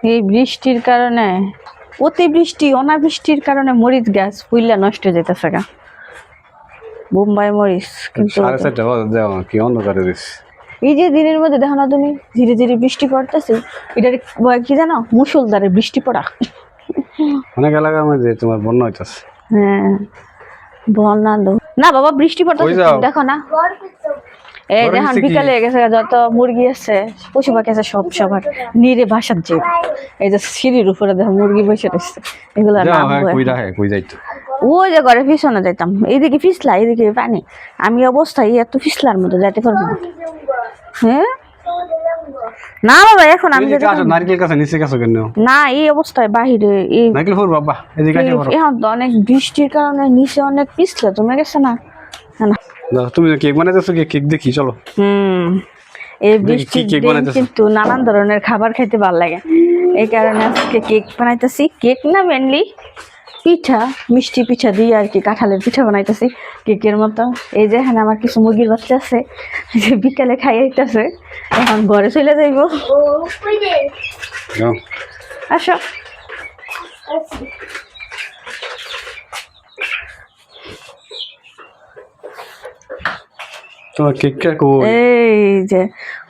এই বৃষ্টির কারণে অতিবৃষ্টি অনাবৃষ্টির কারণে মরিচ গাছ ফুইলা নষ্ট হয়ে যেতেছে গা বোম্বাই মরিচ কিন্তু কি অন্ধকারে দিস এই যে দিনের মধ্যে দেখো না তুমি ধীরে ধীরে বৃষ্টি পড়তেছে এটার কি জানো মুষলধারে বৃষ্টি পড়া অনেক এলাকার মধ্যে তোমার বন্যা হইতেছে হ্যাঁ বন্যা না বাবা বৃষ্টি পড়তেছে দেখো না এই দেখুন বিকালে গেছে যত মুরগি আছে পশু পাখি আছে সব সবার নিরে বাসার যে এই যে সিঁড়ির উপরে দেখো মুরগি বসে রয়েছে এগুলো ওই যে ঘরে পিছনে যাইতাম এইদিকে পিছলা এইদিকে পানি আমি অবস্থায় এত পিছলার মতো যাইতে পারবো না হ্যাঁ না বাবা এখন আমি না এই অবস্থায় বাহিরে এখন তো অনেক বৃষ্টির কারণে নিচে অনেক পিছলে তুমি গেছে না তুমি কেক বানাইতেছো কেক দেখি চলো এই বৃষ্টির দিন কিন্তু নানান ধরনের খাবার খেতে ভালো লাগে এই কারণে আজকে কেক বানাইতেছি কেক না মেনলি পিঠা মিষ্টি পিঠা দিয়ে আর কি কাঁঠালের পিঠা বানাইতেছি কেকের মতো এই যে এখানে আমার কিছু মুরগির বাচ্চা আছে যে বিকালে খাইতেছে এখন ঘরে চলে যাইব আসো এই যে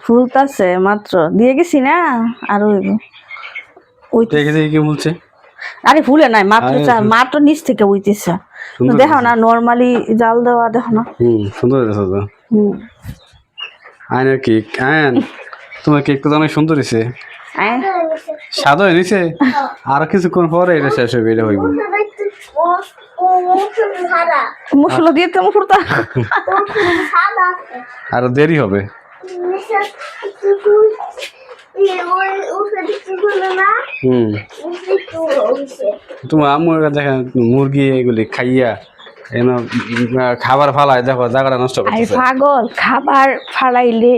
ফুলতাছে মাত্র দিয়ে গেছি না আর ওই কি বলছে আরে ফুলে নাই মাত্র নিচ থেকে উইতেছে দেখো না নরমালি জাল দেওয়া দেখো না সুন্দর হয়েছে তো আয়নের কেক আয়ন তোমার কেক তো অনেক সুন্দর হয়েছে সাদা হয়ে নিছে আর কিছুক্ষণ পরে এটা শেষ হবে এটা হইব মশলা দিয়ে তেমন ফুরতা আর দেরি হবে তোমার আম্মুর দেখা মুরগি এগুলি খাইয়া খাবার ফালাই দেখো জায়গাটা নষ্ট করতেছে পাগল খাবার ফালাইলে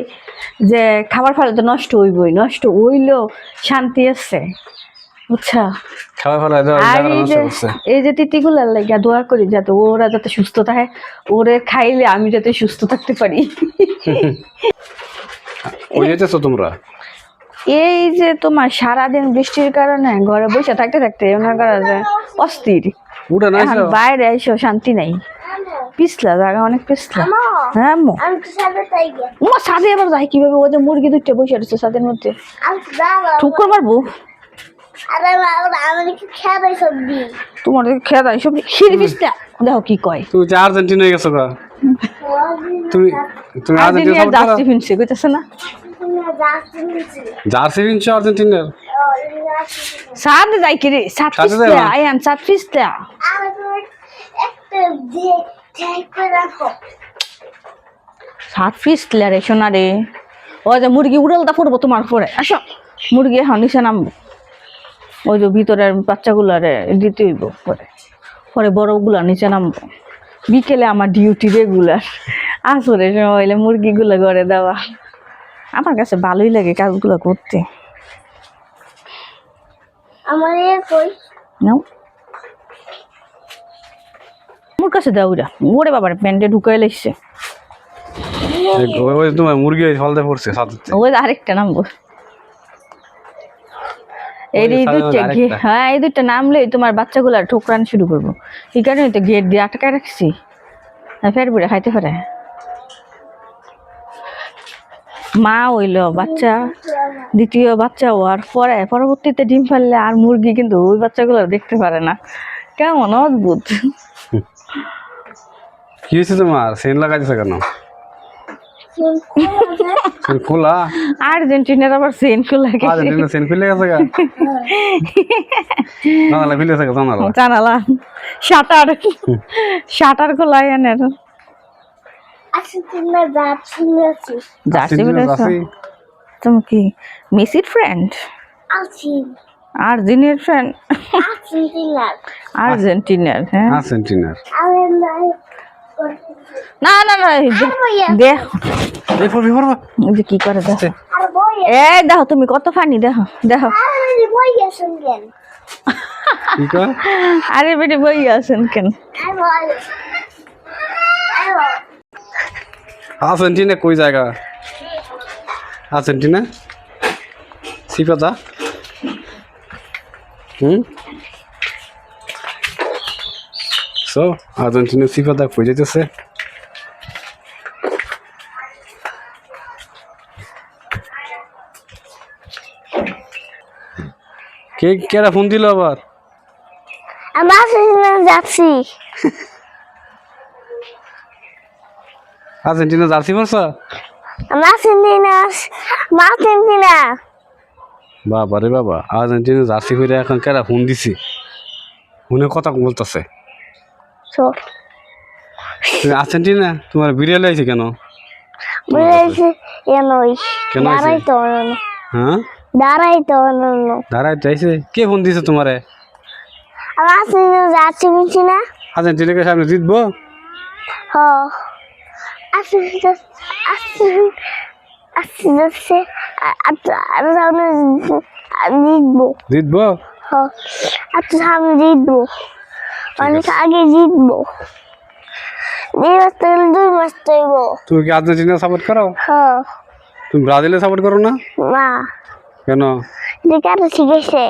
যে খাবার ফালাইতে নষ্ট হইবই নষ্ট হইলেও শান্তি আছে বুঝছা খাবার ফালাই এই যে তিতিগুলার লাগিয়া দোয়া করি যাতে ওরা যাতে সুস্থ থাকে ওরে খাইলে আমি যাতে সুস্থ থাকতে পারি তোমরা এই যে তোমার সারাদিন বৃষ্টির কারণে ঘরে বসে থাকতে থাকতে ওনার করা যায় অস্থির বাইরে এসো শান্তি নাই পিছলা জায়গা অনেক পিছলা হ্যাঁ সাদে এবার যাই কিভাবে ওই যে মুরগি দুইটা বসে আছে সাদের মধ্যে ঠুকর মারবো তোমার খেয়া দেয় সবজি সিঁড়ি পিছলা দেখো কি কয় তুমি আর্জেন্টিনা গেছো গা তুমি তুমি আর্জেন্টিনা জার্সি ফিনছে কইতাছ না জার্সি ফিনছে আর্জেন্টিনার সাদ যাই কি রে সাত পিছলা আয়ান সাত পিছলা সাত পিছলা রে সোনা রে ওই যে মুরগি উড়ালটা পড়বো তোমার পরে আসো মুরগি এখন নিচে নামবো ওই যে ভিতরের বাচ্চাগুলারে দিতে হইব পরে পরে বড়গুলা নিচে নামবো বিকেলে আমার ডিউটি রেগুলার আসরে সময় হইলে মুরগিগুলো ঘরে দেওয়া আমার কাছে ভালোই লাগে কাজগুলো করতে আমার কাছে দাও ওরে বাবার প্যান্টে ঢুকাই লাগছে তোমার মুরগি হলদে পড়ছে ওই আরেকটা নামবো এই দুইটা হ্যাঁ এই দুইটা নামলে তোমার বাচ্চাগুলো ঠোকরান শুরু করবো এই কারণে তো গেট দিয়ে আটকায় রাখছি ফের বুড়ে খাইতে পারে মা হইল বাচ্চা দ্বিতীয় বাচ্চা হওয়ার পরে পরবর্তীতে ডিম ফেললে আর মুরগি কিন্তু ওই বাচ্চাগুলো দেখতে পারে না কেমন অদ্ভুত কি হয়েছে তোমার সেন লাগাইছে কেন খোলা আর্জেন্টিনার আবার সেন খোলা আর্জেন্টিনা সেন খুলে গেছে গা জানালা খুলে গেছে জানালা শাটার খোলা এনের তুমি কি মেসির ফ্রেন্ড আর্জেন্টিনার ফ্রেন্ড আর্জেন্টিনার হ্যাঁ আর্জেন্টিনার না না না দেখো কি করে দেখো এই দেখো তুমি কত ফানি দেখো দেখো আরে বেটি বই আছেন কেন আর্জেন্টিনা কই জায়গা আর্জেন্টিনা সিপাতা সো আর্জেন্টিনার সিফাদা কই যাইতেছে কে কেরা ফোন দিল আবার আমি আর্জেন্টিনা যাচ্ছি। আর্জেন্টিনা জার্সি পরছ আমি আর্জেন্টিনা বাবা রে বাবা আর্জেন্টিনা জার্সি পরে এখন কেরা ফোন দিছি ফোনে কথা বলতেছে তুমি আর্জেন্টিনা তোমার বিড়াল আইছে কেন বুঝেছি এনই কেন আইছে? দাঁড়াই তো হ্যাঁ দাঁড়াইতে আইছে কে ফোন দিছে তোমারে আমি আর্জেন্টিনা যাচ্ছি বুঝছি না। আর্জেন্টিনাকে সামনে জিতবো হ আর্জেন্টিনা যাচ্ছে জিতবো। জিতবো হ সামনে জিতবো, অনেক আগে জিতবো। 2 মাস তৈব। তুমি কি আর্জেন্টিনা সাপোর্ট করো হ তুমি ব্রাজিলে সাপোর্ট করো না না কেন দেখে আরো শিখেছে।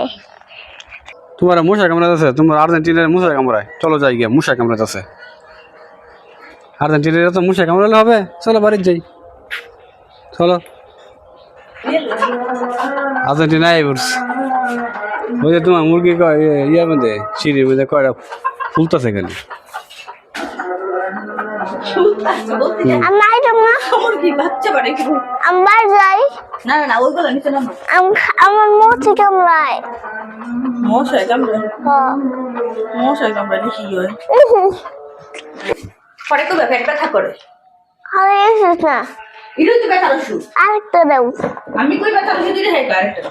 তোমার মশা কামড়াতেছে তোমার আর্জেন্টিনার মশা কামড়ায় চলো যাই গিয়ে মশা কামড়াতেছে আর্জেন্টিনার তো মশা কামড়ালে হবে চলো বাড়ির যাই চলো আর্জেন্টিনা এই বলছি ওই যে তোমার মুরগি ইয়ার মধ্যে সিঁড়ির মধ্যে কয়টা ফুলতেছে কেন আমি আইতাম না, মুরগি বাচ্চা বাড়ি আমি বাড়ি যাই। না না না ওইগুলো নিচে নামো আমার মতি কামড়ায়। মশাই কামড়ে হ্যাঁ মশাই কামড়ে দেখি হয় পরে তো ব্যথা করে আরে এসেছ না, এটা তো ব্যথা ওষুধ আরেকটা দাও। আমি কই ব্যথা ওষুধ দিলে হ্যাঁ আরেকটা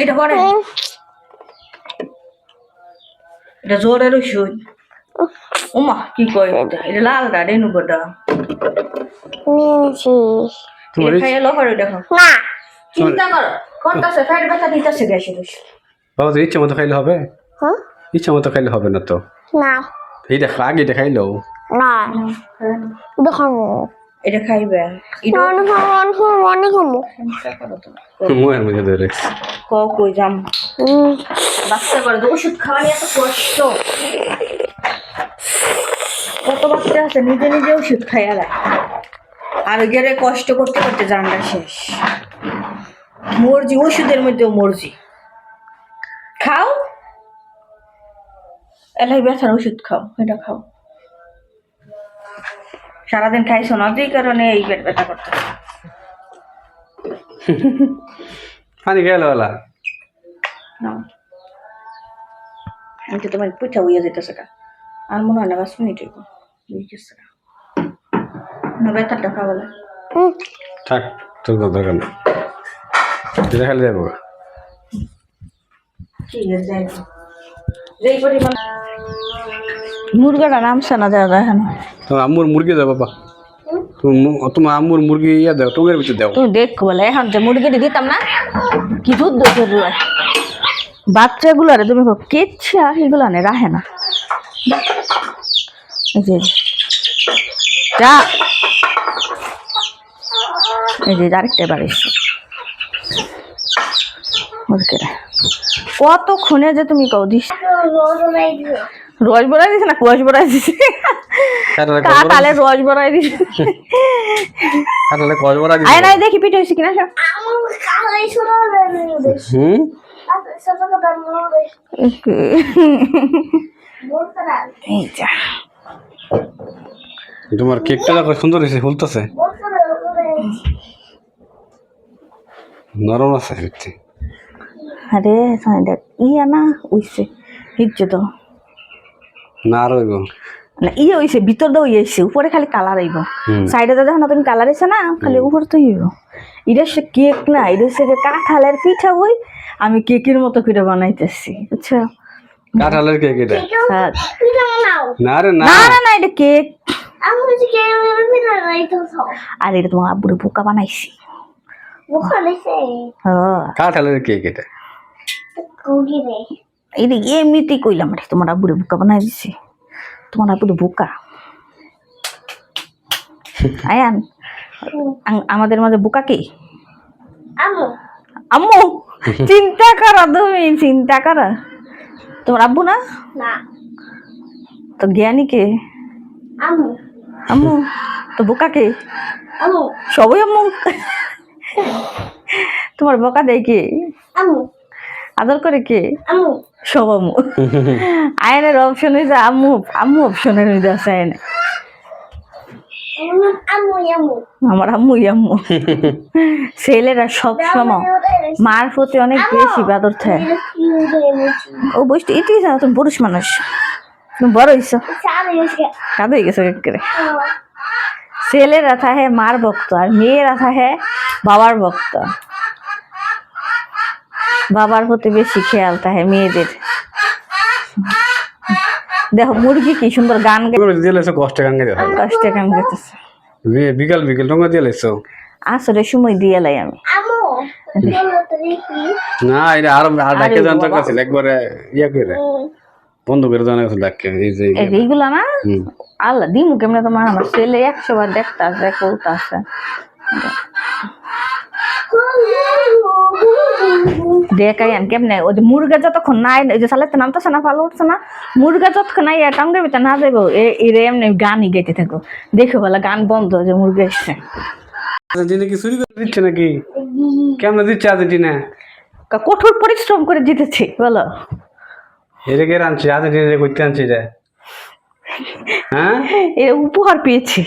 এটা করে এটা জোরের ওষুধ ওমা কি কয় এটা লাল গা রেনুকোটা নিয়েছি এটা খাইয়ে লো করে দেখো না। চিন্তা করো কোনটাছে ফ্যাট ব্যথা দিতেছে গ্যাসের ওষুধ বাবা তো ইচ্ছা মতো খাইলে হবে হ্যাঁ ইচ্ছা মতো খাইলে হবে না তো না এইটা আগে এটা খাইলো না দেখাবো এটা খাইবে অনেক হবো। মুয়ের মধ্যে ধরে কই যাম বাচ্চা করে ওষুধ খাওয়া নিয়ে এত কষ্ট কত বাচ্চা আছে নিজে নিজে ওষুধ খাইয়া দেয় আর গেলে কষ্ট করতে করতে জানলা শেষ মর্জি ওষুধের মধ্যেও মর্জি খাও এলাই ব্যথার ওষুধ খাও এটা খাও সারাদিন খাইছো না যেই কারণে এই পেট ব্যথা করতে পানি খেয়াল ওলা আমি তো তোমার পিঠা হইয়া যেতেছে আর মনে হয় না 5 মিনিট না ব্যথাটা খাওয়ালে থাক তোর কোনো দরকার নেই এটা খালি যাবো মুরগাটা নামছে না যা দেখেন তোমার আম্মুর মুরগি দাও বাবা তোমার আম্মুর মুরগি ইয়া দাও টঙ্গের ভিতরে দাও তুমি দেখো বলে এখন যে মুরগিটি দিতাম না কি দুধ দই বাচ্চাগুলো রে তুমি কেচ্ছা এগুলো নে রাখে না এই যে যা এই যে আরেকটা এবার এসছে কতক্ষণে যে তুমি কও দিস রস বড়াই দিছে না কুয়াশ বড়াই দিছে কাটালে রস বড়াই দিছে কাটালে কয়বার আগে আয় নাই দেখি পিঠে হয়েছে কিনা সব হুম এই যা তোমার কেকটা দেখো সুন্দর হয়েছে ফুলতেছে নরম আছে ভিত্তি আরে দেখ ইয়া না উইছে হিচ্ছে তো না আর হইব না ইয়ে হইছে ভিতর দাও ইয়েছে উপরে খালি কালার আইব সাইডে তো দেখো না তুমি কালার এসে না খালি উপরে তো ইয়ে এটা সে কেক না এটা সে কাঁঠালের পিঠা বই আমি কেকের মতো করে বানাইতেছি বুঝছো কাঁঠালের কেক এটা হ্যাঁ না রে না না না না এটা কেক আর এটা তোমার আব্বুরে বোকা বানাইছি হ্যাঁ কাঁঠালের কেক এটা এটা এমনিতেই কইলাম রে তোমার আব্বুরে বোকা বানাই দিছি তোমার আব্বুরে বোকা আয়ান আমাদের মাঝে বোকা কি আম্মু চিন্তা করো, তুমি চিন্তা করো। তোমার আব্বু না না তো জ্ঞানী কে? আম্মু আম্মু তো বোকা কে? আম্মু সবই আম্মু। তোমার বোকা দেয় কে? আম্মু আদর করে কে? আম্মু সব আম্মু। আয়নের অপশন হয়েছে আম্মু, আম্মু অপশনের হয়ে আছে আয়নে। আম্মু আম্মু আমার আম্মুই আম্মু। ছেলেরা সব সময় মার প্রতি অনেক বেশি বাদর থাকে। ও বসতে এটাই জানো, তুমি পুরুষ মানুষ, তুমি বড় হইছ, কাঁদ হয়ে গেছে করে। ছেলেরা থাকে মার ভক্ত আর মেয়েরা থাকে বাবার ভক্ত। বাবার প্রতি বেশি খেয়াল থাকে মেয়েদের। দেখো মুরগি কি সুন্দর গান দিয়ে লেছো কষ্টে গান গাইতে হয়। কষ্টে গান গাইতেছে। বিকাল বিকেল টঙ্কা দিয়ে লেছো আসলে সময় দিয়ে লাই আমি। আম্মু না এটা আর ডাকে জানতে কাছে একবারে ইয়া করে বন্ধ করে জানা গেছে ডাকে এই যে এইগুলা না হুম। আল্লাহ দিমু কেমনে তোমার, আমার ছেলে 100 বার দেখতে আসে কৌতা আছে। দেখাই আন কেমনে ওই যে মুরগা যতক্ষণ নাই, ওই যে সালাতে নামতেছে না, ভালো উঠছে না, মুরগা যতক্ষণ নাই টাঙ্গের ভিতরে না যাবো এরে এমনি গানই গাইতে থাকো। দেখো বলা গান বন্ধ, যে মুরগা এসছে। আর্জেন্টিনা কি চুরি করে দিচ্ছে নাকি? কেমন দিচ্ছে আর্জেন্টিনা? কঠোর পরিশ্রম করে জিতেছে বলো। এটা কে আনছে? আর্জেন্টিনা করতে আনছে এটা? হ্যাঁ এর উপহার পেয়েছি।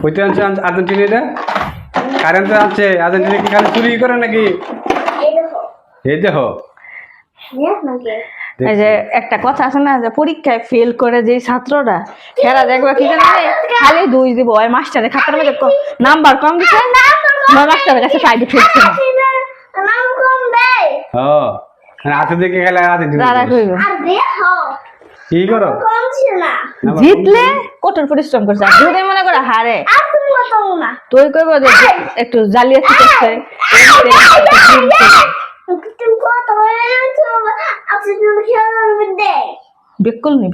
করতে আনছে আর্জেন্টিনা এটা? কারেন্ট আনছে আর্জেন্টিনা কি খালি চুরি করে নাকি? এই দেখো এই যে একটা কথা আছে না, যে পরীক্ষায় ফেল করে যে ছাত্ররা খেলা দেখবা কি জানে খালি 2 দিব, ওই মাস্টারে খাতার মধ্যে নাম্বার কম দিছে না, মাস্টারের কাছে প্রাইভেট হচ্ছে না। ও হাতে দেখে খেলা আর্জেন্টিনা দাঁড়া কইব কি করো? জিতলে কঠোর পরিশ্রম করছে, আর যদি মনে করে হারে তুই কইব যে একটু জালিয়াতি করছে। বিকুল নি